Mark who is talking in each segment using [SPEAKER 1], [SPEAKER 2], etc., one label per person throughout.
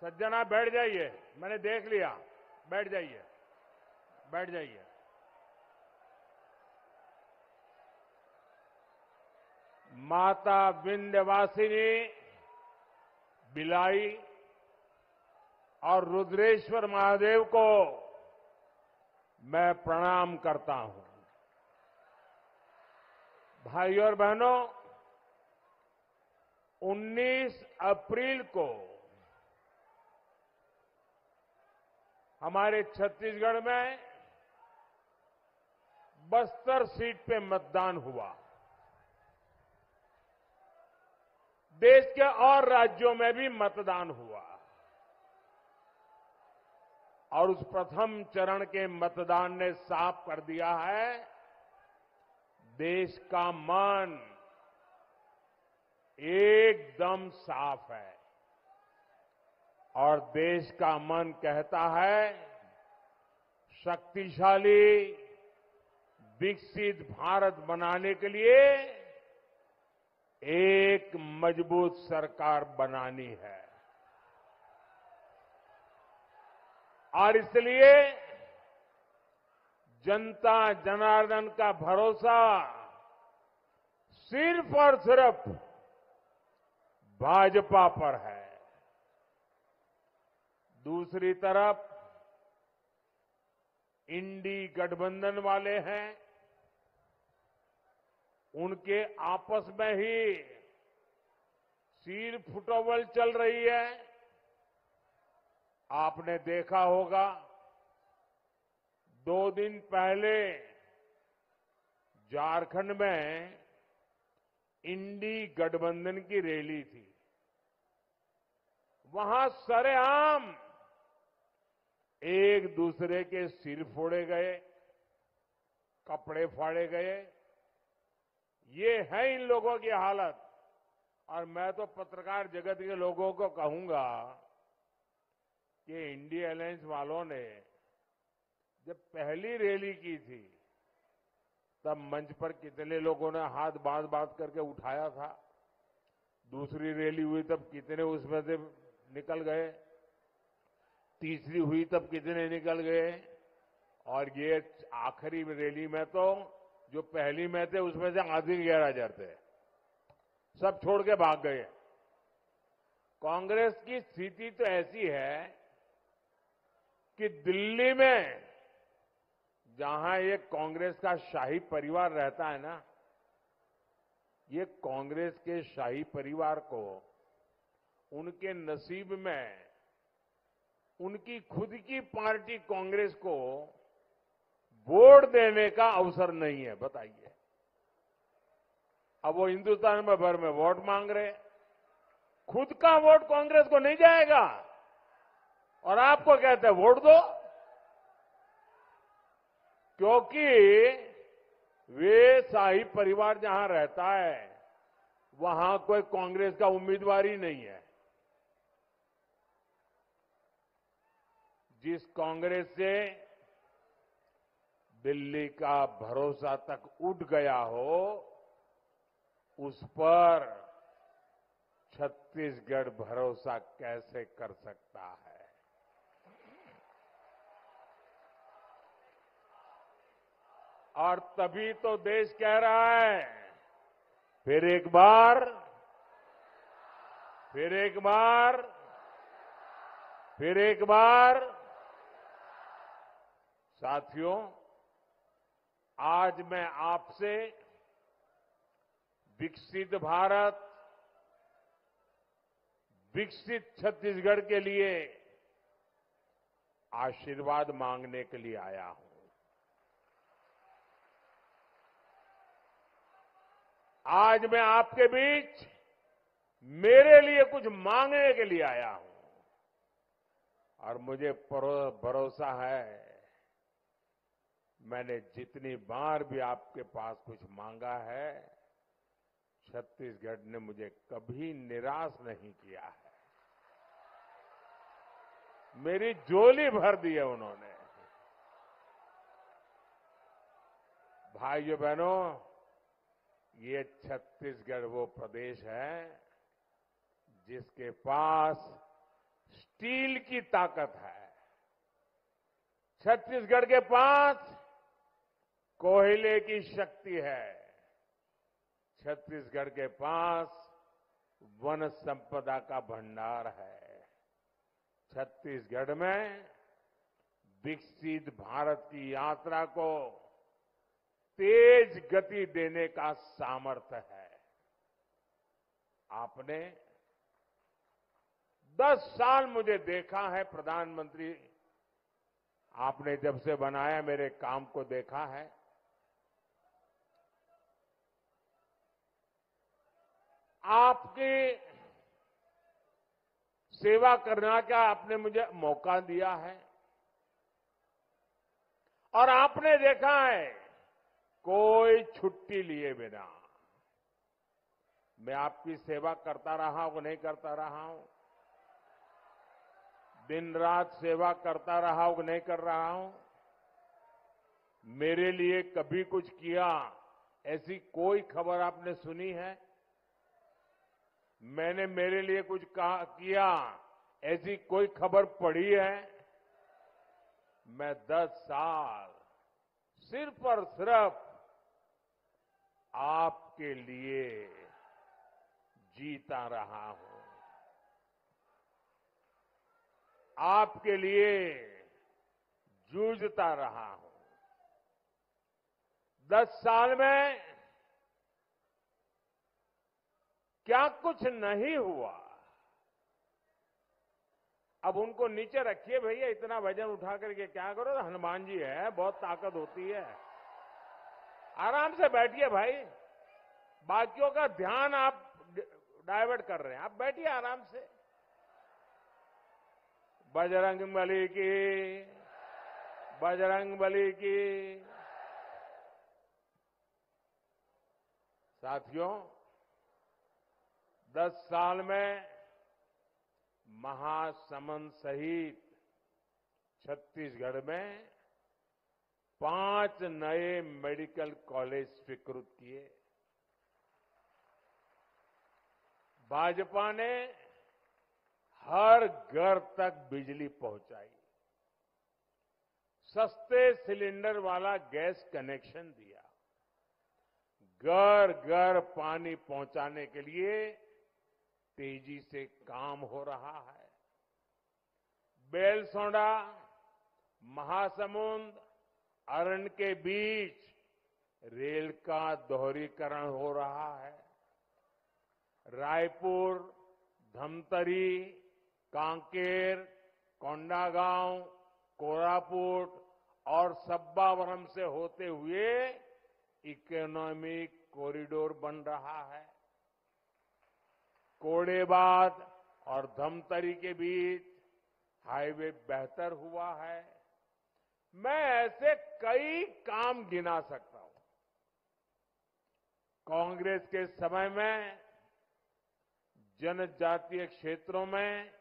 [SPEAKER 1] सज्जना बैठ जाइए, मैंने देख लिया। बैठ जाइए, बैठ जाइए। माता विंध्यवासिनी, बिलाई और रुद्रेश्वर महादेव को मैं प्रणाम करता हूं। भाइयों और बहनों, 19 अप्रैल को हमारे छत्तीसगढ़ में बस्तर सीट पे मतदान हुआ। देश के और राज्यों में भी मतदान हुआ और उस प्रथम चरण के मतदान ने साफ कर दिया है, देश का मन एकदम साफ है और देश का मन कहता है शक्तिशाली विकसित भारत बनाने के लिए एक मजबूत सरकार बनानी है। और इसलिए जनता जनार्दन का भरोसा सिर्फ और सिर्फ भाजपा पर है। दूसरी तरफ इंडी गठबंधन वाले हैं, उनके आपस में ही सिर फुटोवल चल रही है। आपने देखा होगा 2 दिन पहले झारखंड में इंडी गठबंधन की रैली थी। वहां सरेआम एक दूसरे के सिर फोड़े गए, कपड़े फाड़े गए। ये है इन लोगों की हालत। और मैं तो पत्रकार जगत के लोगों को कहूंगा कि इंडिया अलायंस वालों ने जब पहली रैली की थी तब मंच पर कितने लोगों ने हाथ बांध करके उठाया था। दूसरी रैली हुई तब कितने उसमें से निकल गए। तीसरी हुई तब कितने निकल गए। और ये आखिरी रैली में तो जो पहली में थे उसमें से आधी 11,000 थे, सब छोड़ के भाग गए। कांग्रेस की स्थिति तो ऐसी है कि दिल्ली में जहां ये कांग्रेस का शाही परिवार रहता है ना, ये कांग्रेस के शाही परिवार को उनके नसीब में उनकी खुद की पार्टी कांग्रेस को वोट देने का अवसर नहीं है। बताइए, अब वो हिंदुस्तान में भर में वोट मांग रहे, खुद का वोट कांग्रेस को नहीं जाएगा और आपको कहते हैं वोट दो, क्योंकि वे शाही परिवार जहां रहता है वहां कोई कांग्रेस का उम्मीदवार ही नहीं है। जिस कांग्रेस से दिल्ली का भरोसा तक उठ गया हो, उस पर छत्तीसगढ़ भरोसा कैसे कर सकता है। और तभी तो देश कह रहा है, फिर एक बार, फिर एक बार, फिर एक बार। साथियों, आज मैं आपसे विकसित भारत, विकसित छत्तीसगढ़ के लिए आशीर्वाद मांगने के लिए आया हूं। आज मैं आपके बीच मेरे लिए कुछ मांगने के लिए आया हूं और मुझे भरोसा है, मैंने जितनी बार भी आपके पास कुछ मांगा है, छत्तीसगढ़ ने मुझे कभी निराश नहीं किया है। मेरी झोली भर दी है उन्होंने। भाइयों बहनों, ये छत्तीसगढ़ वो प्रदेश है जिसके पास स्टील की ताकत है। छत्तीसगढ़ के पास कोयले की शक्ति है। छत्तीसगढ़ के पास वन संपदा का भंडार है। छत्तीसगढ़ में विकसित भारत की यात्रा को तेज गति देने का सामर्थ्य है। आपने 10 साल मुझे देखा है प्रधानमंत्री, आपने जब से बनाया मेरे काम को देखा है। आपकी सेवा करने का आपने मुझे मौका दिया है और आपने देखा है कोई छुट्टी लिए बिना मैं आपकी सेवा करता रहा हूं, नहीं करता रहा हूं। दिन रात सेवा करता रहा हूं, नहीं कर रहा हूं। मेरे लिए कभी कुछ किया ऐसी कोई खबर आपने सुनी है? मैंने मेरे लिए कुछ किया ऐसी कोई खबर पढ़ी है? मैं 10 साल सिर्फ और सिर्फ आपके लिए जीता रहा हूं, आपके लिए जूझता रहा हूं। 10 साल में क्या कुछ नहीं हुआ। अब उनको नीचे रखिए भैया, इतना वजन उठा करके क्या करो? हनुमान जी है, बहुत ताकत होती है। आराम से बैठिए भाई, बाकियों का ध्यान आप डाइवर्ट कर रहे हैं। आप बैठिए आराम से। बजरंगबली की, बजरंगबली की। साथियों, 10 साल में महासमुंद सहित छत्तीसगढ़ में 5 नए मेडिकल कॉलेज स्वीकृत किए। भाजपा ने हर घर तक बिजली पहुंचाई, सस्ते सिलेंडर वाला गैस कनेक्शन दिया, घर घर पानी पहुंचाने के लिए तेजी से काम हो रहा है। बेलसोंडा, महासमुंद, अरन के बीच रेल का दोहरीकरण हो रहा है। रायपुर, धमतरी, कांकेर, कोंडागांव, कोरापुट और सब्बावरम से होते हुए इकोनॉमिक कॉरिडोर बन रहा है। कोडेबाद और धमतरी के बीच हाईवे बेहतर हुआ है। मैं ऐसे कई काम गिना सकता हूं। कांग्रेस के समय में जनजातीय क्षेत्रों में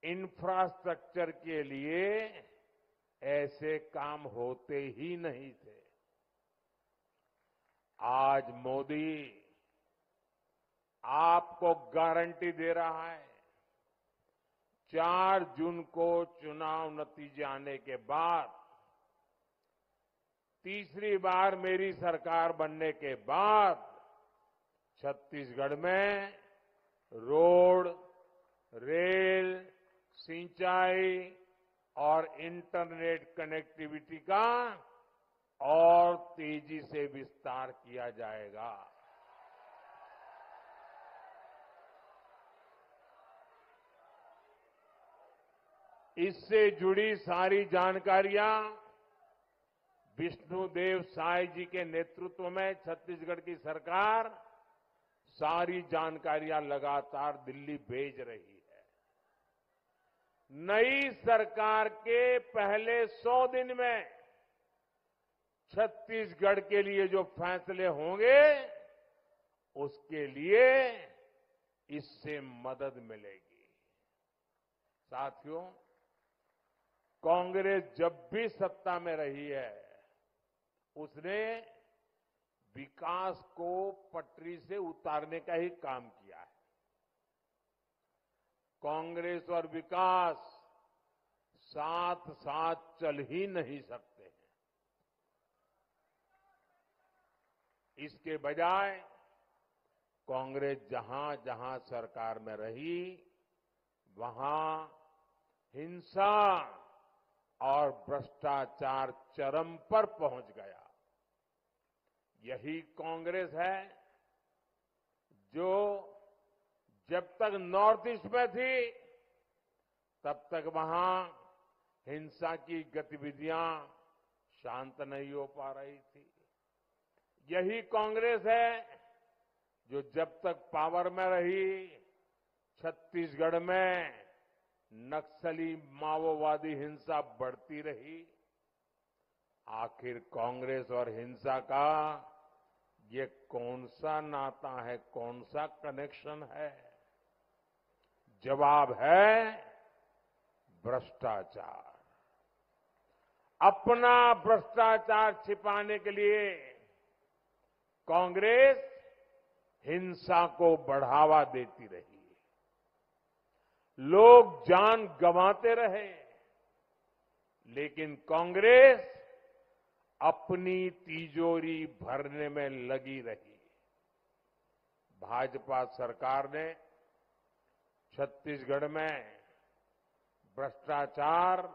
[SPEAKER 1] इंफ्रास्ट्रक्चर के लिए ऐसे काम होते ही नहीं थे। आज मोदी आपको गारंटी दे रहा है, 4 जून को चुनाव नतीजे आने के बाद, तीसरी बार मेरी सरकार बनने के बाद छत्तीसगढ़ में रोड, रेल, सिंचाई और इंटरनेट कनेक्टिविटी का और तेजी से विस्तार किया जाएगा। इससे जुड़ी सारी जानकारियां विष्णुदेव साय जी के नेतृत्व में छत्तीसगढ़ की सरकार सारी जानकारियां लगातार दिल्ली भेज रही है। नई सरकार के पहले 100 दिन में छत्तीसगढ़ के लिए जो फैसले होंगे उसके लिए इससे मदद मिलेगी। साथियों, कांग्रेस जब भी सत्ता में रही है उसने विकास को पटरी से उतारने का ही काम किया है। कांग्रेस और विकास साथ साथ चल ही नहीं सकते हैं। इसके बजाय कांग्रेस जहां जहां सरकार में रही वहां हिंसा और भ्रष्टाचार चरम पर पहुंच गया। यही कांग्रेस है जो जब तक नॉर्थ ईस्ट में थी तब तक वहां हिंसा की गतिविधियां शांत नहीं हो पा रही थी। यही कांग्रेस है जो जब तक पावर में रही छत्तीसगढ़ में नक्सली माओवादी हिंसा बढ़ती रही। आखिर कांग्रेस और हिंसा का ये कौन सा नाता है, कौन सा कनेक्शन है? जवाब है भ्रष्टाचार। अपना भ्रष्टाचार छिपाने के लिए कांग्रेस हिंसा को बढ़ावा देती रही, लोग जान गंवाते रहे, लेकिन कांग्रेस अपनी तिजोरी भरने में लगी रही। भाजपा सरकार ने छत्तीसगढ़ में भ्रष्टाचार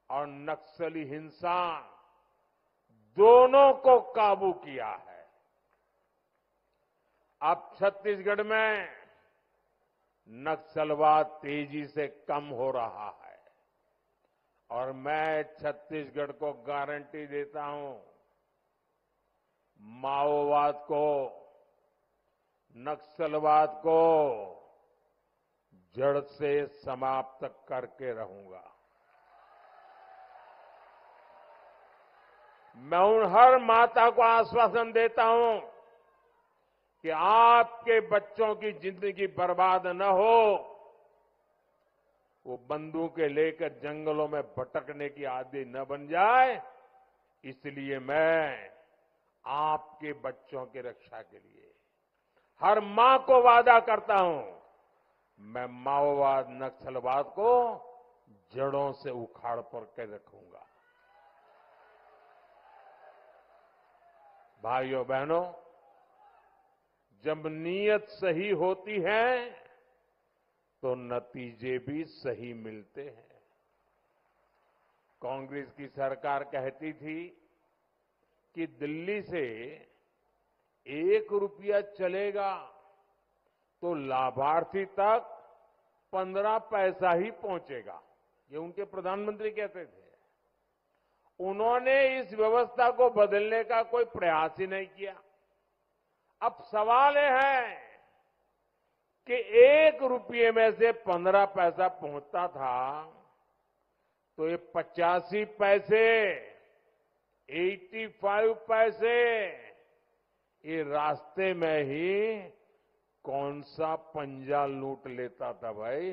[SPEAKER 1] और नक्सली हिंसा दोनों को काबू किया है। अब छत्तीसगढ़ में नक्सलवाद तेजी से कम हो रहा है और मैं छत्तीसगढ़ को गारंटी देता हूं, माओवाद को, नक्सलवाद को जड़ से समाप्त करके रहूंगा। मैं उन हर माता को आश्वासन देता हूं कि आपके बच्चों की जिंदगी बर्बाद न हो, वो बंदूकें लेकर जंगलों में भटकने की आदी न बन जाए, इसलिए मैं आपके बच्चों की रक्षा के लिए हर मां को वादा करता हूं, मैं माओवाद नक्सलवाद को जड़ों से उखाड़ कर रखूंगा। भाइयों बहनों, जब नीयत सही होती है तो नतीजे भी सही मिलते हैं। कांग्रेस की सरकार कहती थी कि दिल्ली से 1 रुपया चलेगा तो लाभार्थी तक 15 पैसा ही पहुंचेगा, ये उनके प्रधानमंत्री कहते थे। उन्होंने इस व्यवस्था को बदलने का कोई प्रयास ही नहीं किया। अब सवाल यह है कि 1 रुपये में से 15 पैसा पहुंचता था तो ये 85 पैसे, 85 पैसे ये रास्ते में ही कौन सा पंजा लूट लेता था भाई?